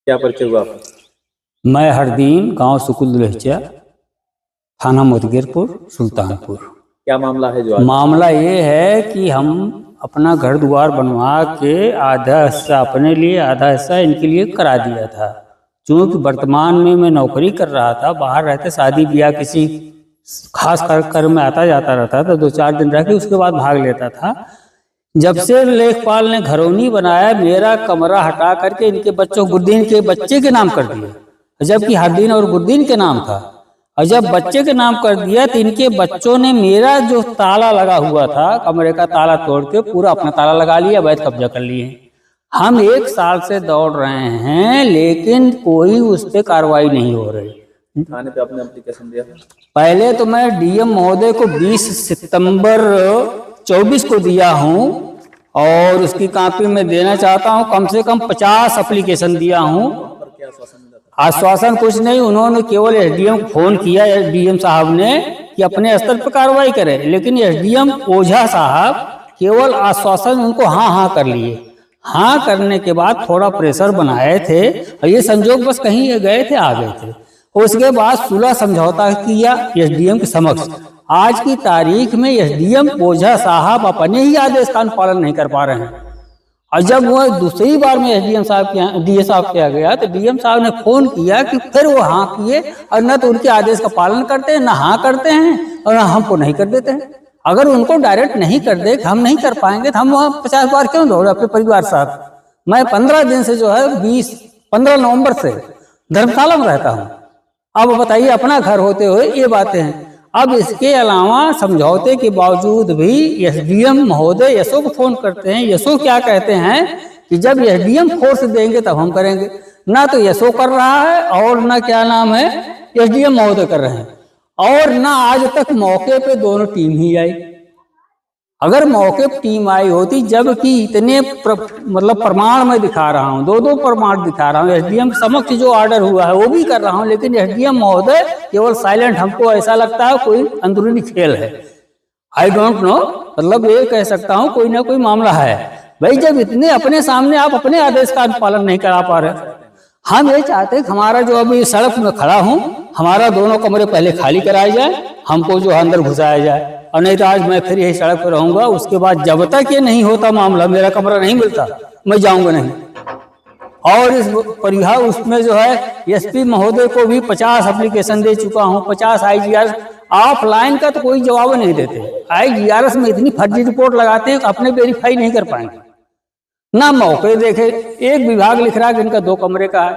क्या परिचय हुआ आपका? मैं हरदीन, गांव सुकुल दुलहिचा, थाना मुदगिरपुर, सुल्तानपुर। क्या मामला है जो आज? मामला ये है कि हम अपना घर द्वार बनवा के आधा हिस्सा अपने लिए, आधा हिस्सा इनके लिए करा दिया था। चूँकि वर्तमान में मैं नौकरी कर रहा था, बाहर रहते शादी ब्याह किसी खास कर में आता जाता रहता था, 2-4 दिन रह के उसके बाद भाग लेता था। जब से लेखपाल ने घरौनी बनाया, मेरा कमरा हटा करके इनके बच्चों, गुरदीन के बच्चे के नाम कर दिया, जबकि हरदीन और गुरदीन के नाम था। और जब बच्चे के नाम कर दिया तो इनके बच्चों ने मेरा जो ताला लगा हुआ था, कमरे का ताला तोड़ के पूरा अपना ताला लगा लिया, अवैध कब्जा कर लिए। हम 1 साल से दौड़ रहे हैं, लेकिन कोई उस पर कार्रवाई नहीं हो रही। थाने पे आपने एप्लीकेशन दिया? पहले तो मैं डीएम महोदय को 20 सितंबर 24 को दिया हूँ, और उसकी कॉपी में देना चाहता हूँ। कम से कम 50 एप्लीकेशन दिया हूँ। क्या आश्वासन मिला था? आश्वासन कुछ नहीं, उन्होंने केवल एसडीएम को फोन किया, डीएम साहब ने, कि अपने स्तर पर कार्रवाई करें, लेकिन एसडीएम ओझा साहब केवल आश्वासन उनको हाँ कर लिए। हाँ करने के बाद थोड़ा प्रेशर बनाए थे, और ये संजोग बस कहीं गए थे, आ गए थे। उसके बाद सुलह समझौता किया एसडीएम के समक्ष। आज की तारीख में एसडीएम ओझा साहब अपने ही आदेश का पालन नहीं कर पा रहे हैं। और जब वो दूसरी बार में एसडीएम साहब के डीए साहब किया गया, तो डीएम साहब ने फोन किया कि फिर वो हाँ किए, और न तो उनके आदेश का पालन करते हैं, न हाँ करते हैं, और न हमको नहीं कर देते हैं। अगर उनको डायरेक्ट नहीं कर दे, हम नहीं कर पाएंगे, तो हम वहाँ 50 बार क्यों दौड़े अपने परिवार साथ। मैं 15 दिन से जो है 15 नवंबर से धर्मशाला में रहता हूँ। अब बताइए, अपना घर होते हुए ये बातें हैं। अब इसके अलावा समझौते के बावजूद भी एसडीएम महोदय यशो को फोन करते हैं। यशो क्या कहते हैं कि जब एसडीएम फोर्स देंगे तब हम करेंगे। ना तो यशो कर रहा है, और ना क्या नाम है एसडीएम महोदय कर रहे हैं, और ना आज तक मौके पे दोनों टीम ही आई। अगर मौके पर टीम आई होती, जबकि इतने मतलब प्रमाण मैं दिखा रहा हूँ, 2 प्रमाण दिखा रहा हूँ, एसडीएम समक्ष जो ऑर्डर हुआ है वो भी कर रहा हूँ, लेकिन एसडीएम महोदय केवल साइलेंट। हमको ऐसा लगता है कोई अंदरूनी खेल है, आई डोंट नो। मतलब ये कह सकता हूँ कोई ना कोई मामला है। भाई, जब इतने अपने सामने आप अपने आदेश का पालन नहीं करा पा रहे, हम ये चाहते हैं कि हमारा जो अभी सड़क में खड़ा हूँ, हमारा दोनों कमरे पहले खाली कराए जाए, हमको जो अंदर घुसाया जाए, और नहीं तो आज मैं फिर यही सड़क पर रहूंगा। उसके बाद जब तक ये नहीं होता मामला, मेरा कमरा नहीं मिलता, मैं जाऊंगा नहीं। और इस परिहा उसमें जो है एसपी महोदय को भी 50 एप्लीकेशन दे चुका हूँ, 50 आईजीआर। ऑफलाइन का तो कोई जवाब नहीं देते, आईजीआरएस में इतनी फर्जी रिपोर्ट लगाते हैं कि अपने वेरीफाई नहीं कर पाएंगे, ना मौके देखे। एक विभाग लिख रहा है कि इनका 2 कमरे का है,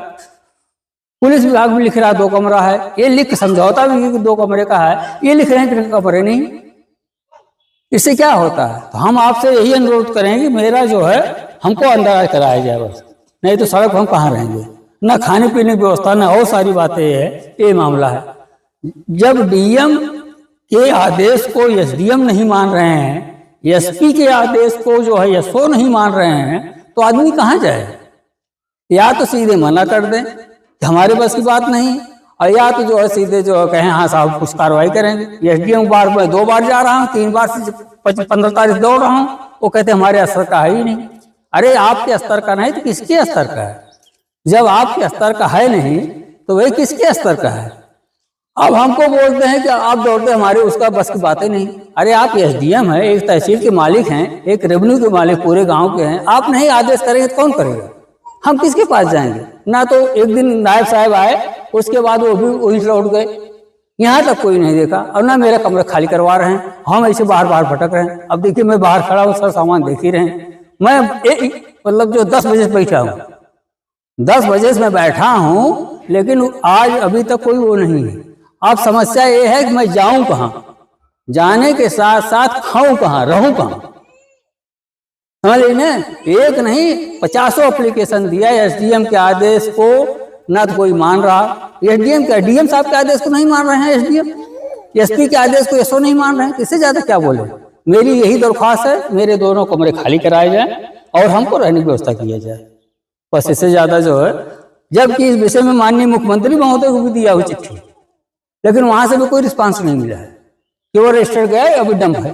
पुलिस विभाग भी लिख रहा है 2 कमरा है, ये लिख समझौता भी 2 कमरे का है, ये लिख रहे हैं कि इनका कमरे नहीं। इससे क्या होता है? तो हम आपसे यही अनुरोध करेंगे, मेरा जो है हमको अंदर कराया जाए बस, नहीं तो सड़क हम कहाँ रहेंगे, ना खाने पीने की व्यवस्था, ना और सारी बातें है। ये मामला है। जब डीएम के आदेश को एसडीएम नहीं मान रहे हैं, एसपी के आदेश को जो है एसओ नहीं मान रहे हैं, तो आदमी कहाँ जाए? या तो सीधे मना कर दें कि हमारे बस की बात नहीं, और या तो जो है सीधे जो है कहें हाँ साहब कुछ कार्रवाई करेंगे। एसडीएम बार मैं 2 बार जा रहा हूँ, 3 बार से 15 तारीख दौड़ रहा हूँ, वो कहते हमारे स्तर का है ही नहीं। अरे आपके स्तर का नहीं तो किसके स्तर का है? जब आपके स्तर का है नहीं तो वही किसके स्तर का है? अब हमको बोलते हैं कि आप दौड़ते, हमारे उसका बस की बातें नहीं। अरे आप एसडीएम है, एक तहसील के मालिक हैं, एक रेवेन्यू के मालिक पूरे गाँव के हैं। आप नहीं आदेश करेंगे तो कौन करेगा? हम किसके पास जाएंगे? ना तो एक दिन नायब साहब आए, उसके बाद वो भी वहीं से लौट गए, यहाँ तक कोई नहीं देखा, और ना मेरा कमरा खाली करवा रहे हैं। हम ऐसे बाहर भटक रहे हैं। अब देखिए, मैं बाहर खड़ा हूँ, सर सामान देख ही रहे हैं। मैं मतलब जो 10 बजे से बैठा हूँ, 10 बजे से मैं बैठा हूँ, लेकिन आज अभी तक कोई वो नहीं है। अब समस्या ये है कि मैं जाऊं कहाँ, जाने के साथ साथ खाऊं कहाँ, रहूं कहाँ, समझ लीजिए। एक नहीं 50 एप्लीकेशन दिया एसडीएम के आदेश को, ना तो कोई मान रहा। एसडीएम के डीएम साहब के आदेश को नहीं मान रहे हैं, एसडीएम एसपी के आदेश को एसओ नहीं मान रहे हैं। इससे ज्यादा क्या बोले? मेरी यही दरख्वास्त है, मेरे दोनों कमरे खाली कराए जाए और हमको रहने की व्यवस्था किया जाए, बस। इससे ज्यादा जो है, जबकि इस विषय में माननीय मुख्यमंत्री महोदय को भी दिया हुई चिट्ठी, लेकिन वहां से भी कोई रिस्पांस नहीं मिला है। केवल रजिस्टर गया, अभी डंप है।